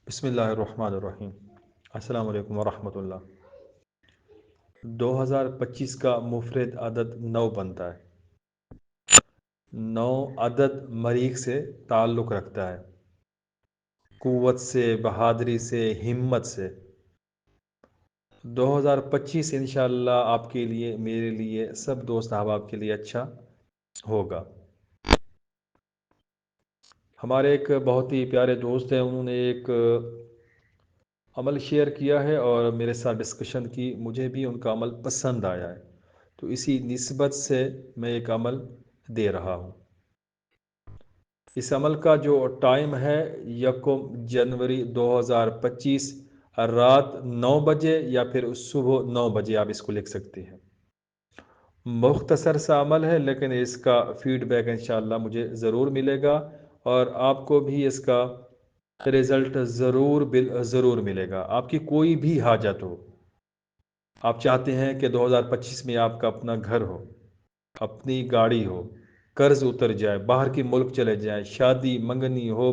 بسم اللہ الرحمن الرحیم۔ السلام علیکم ورحمۃ اللہ۔ 2025 کا مفرد عدد 9 بنتا ہے۔ 9 عدد مریخ سے تعلق رکھتا ہے، قوت سے، بہادری سے، ہمت سے۔ 2025 انشاءاللہ آپ کے لیے، میرے لیے، سب دوست احباب کے لیے اچھا ہوگا۔ ہمارے ایک بہت ہی پیارے دوست ہیں، انہوں نے ایک عمل شیئر کیا ہے اور میرے ساتھ ڈسکشن کی، مجھے بھی ان کا عمل پسند آیا ہے، تو اسی نسبت سے میں ایک عمل دے رہا ہوں۔ اس عمل کا جو ٹائم ہے 1 جنوری 2025 رات 9 بجے یا پھر صبح 9 بجے آپ اس کو لکھ سکتے ہیں۔ مختصر سا عمل ہے لیکن اس کا فیڈ بیک انشاءاللہ مجھے ضرور ملے گا، اور آپ کو بھی اس کا رزلٹ ضرور ملے گا۔ آپ کی کوئی بھی حاجت ہو، آپ چاہتے ہیں کہ 2025 میں آپ کا اپنا گھر ہو، اپنی گاڑی ہو، قرض اتر جائے، باہر کے ملک چلے جائیں، شادی منگنی ہو،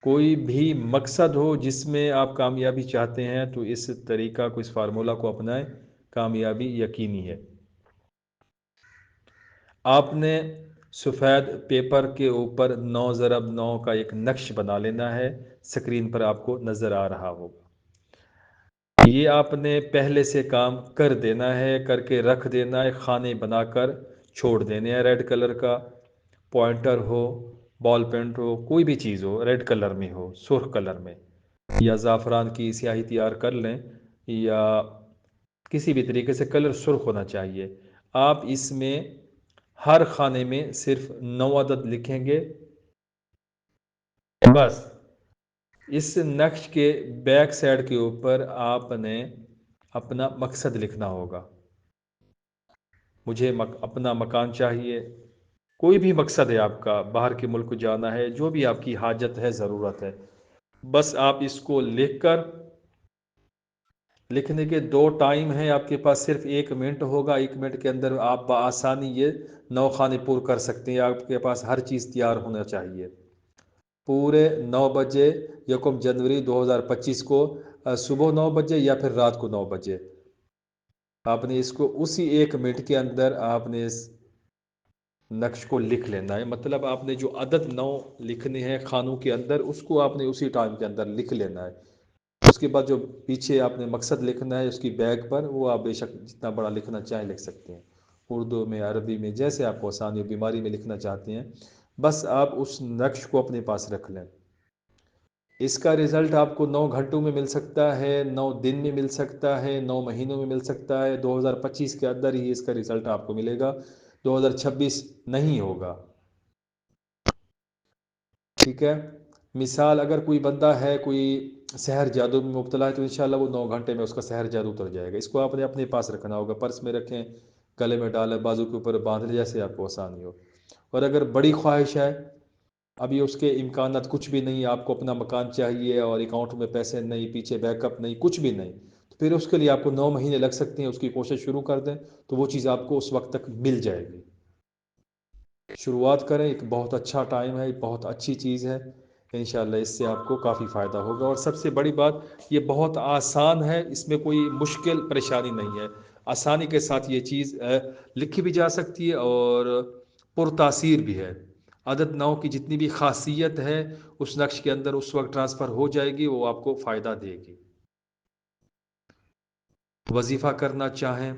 کوئی بھی مقصد ہو جس میں آپ کامیابی چاہتے ہیں، تو اس طریقہ کو، اس فارمولہ کو اپنائیں، کامیابی یقینی ہے۔ آپ نے سفید پیپر کے اوپر 9 × 9 کا ایک نقش بنا لینا ہے، سکرین پر آپ کو نظر آ رہا ہوگا۔ یہ آپ نے پہلے سے کام کر دینا ہے، کر کے رکھ دینا ہے، خانے بنا کر چھوڑ دینے ہیں۔ ریڈ کلر کا پوائنٹر ہو، بال پینٹ ہو، کوئی بھی چیز ہو، ریڈ کلر میں ہو، سرخ کلر میں، یا زعفران کی سیاہی تیار کر لیں، یا کسی بھی طریقے سے کلر سرخ ہونا چاہیے۔ آپ اس میں ہر خانے میں صرف 9 عدد لکھیں گے، بس۔ اس نقش کے بیک سائڈ کے اوپر آپ نے اپنا مقصد لکھنا ہوگا۔ مجھے اپنا مکان چاہیے، کوئی بھی مقصد ہے آپ کا، باہر کے ملک جانا ہے، جو بھی آپ کی حاجت ہے، ضرورت ہے، بس آپ اس کو لکھ کر، لکھنے کے 2 ٹائم ہیں آپ کے پاس، صرف 1 منٹ ہوگا، 1 منٹ کے اندر آپ بآسانی یہ 9 خانے پور کر سکتے ہیں۔ آپ کے پاس ہر چیز تیار ہونا چاہیے۔ پورے 9 بجے 1 جنوری 2025 کو، صبح 9 بجے یا پھر رات کو 9 بجے، آپ نے اس کو اسی 1 منٹ کے اندر آپ نے اس نقش کو لکھ لینا ہے۔ مطلب آپ نے جو عدد 9 لکھنے ہیں خانوں کے اندر، اس کو آپ نے اسی ٹائم کے اندر لکھ لینا ہے۔ اس کے بعد جو پیچھے آپ نے مقصد لکھنا ہے اس کی بیک پر، وہ آپ بے شک جتنا بڑا لکھنا چاہیں لکھ سکتے ہیں، اردو میں، عربی میں، جیسے آپ کو آسانی ہو، بیماری میں لکھنا چاہتے ہیں، بس آپ اس نقش کو اپنے پاس رکھ لیں۔ اس کا رزلٹ آپ کو 9 گھنٹوں میں مل سکتا ہے، 9 دن میں مل سکتا ہے، 9 مہینوں میں مل سکتا ہے، 2025 کے اندر ہی اس کا رزلٹ آپ کو ملے گا، 2026 نہیں ہوگا۔ ٹھیک ہے؟ مثال، اگر کوئی بندہ ہے، کوئی سحر جادو میں مبتلا ہے، تو انشاءاللہ وہ 9 گھنٹے میں اس کا سحر جادو اتر جائے گا۔ اس کو آپ نے اپنے پاس رکھنا ہوگا، پرس میں رکھیں، گلے میں ڈالیں، بازو کے اوپر باندھ لیں، جیسے آپ کو آسانی ہو۔ اور اگر بڑی خواہش ہے، ابھی اس کے امکانات کچھ بھی نہیں، آپ کو اپنا مکان چاہیے اور اکاؤنٹ میں پیسے نہیں، پیچھے بیک اپ نہیں، کچھ بھی نہیں، تو پھر اس کے لیے آپ کو 9 مہینے لگ سکتے ہیں۔ اس کی کوشش شروع کر دیں تو وہ چیز آپ کو اس وقت تک مل جائے گی۔ شروعات کریں، ایک بہت اچھا ٹائم ہے، بہت اچھی چیز ہے، انشاءاللہ اس سے آپ کو کافی فائدہ ہوگا۔ اور سب سے بڑی بات، یہ بہت آسان ہے، اس میں کوئی مشکل پریشانی نہیں ہے، آسانی کے ساتھ یہ چیز لکھی بھی جا سکتی ہے اور پرتاثیر بھی ہے۔ عدد 9 کی جتنی بھی خاصیت ہے اس نقش کے اندر اس وقت ٹرانسفر ہو جائے گی، وہ آپ کو فائدہ دے گی۔ وظیفہ کرنا چاہیں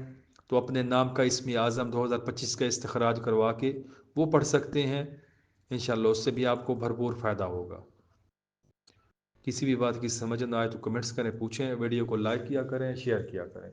تو اپنے نام کا اسم اعظم 2025 کا استخراج کروا کے وہ پڑھ سکتے ہیں، انشاءاللہ اس سے بھی آپ کو بھرپور فائدہ ہوگا۔ کسی بھی بات کی سمجھ نہ آئے تو کمنٹس کریں، پوچھیں، ویڈیو کو لائک کیا کریں، شیئر کیا کریں۔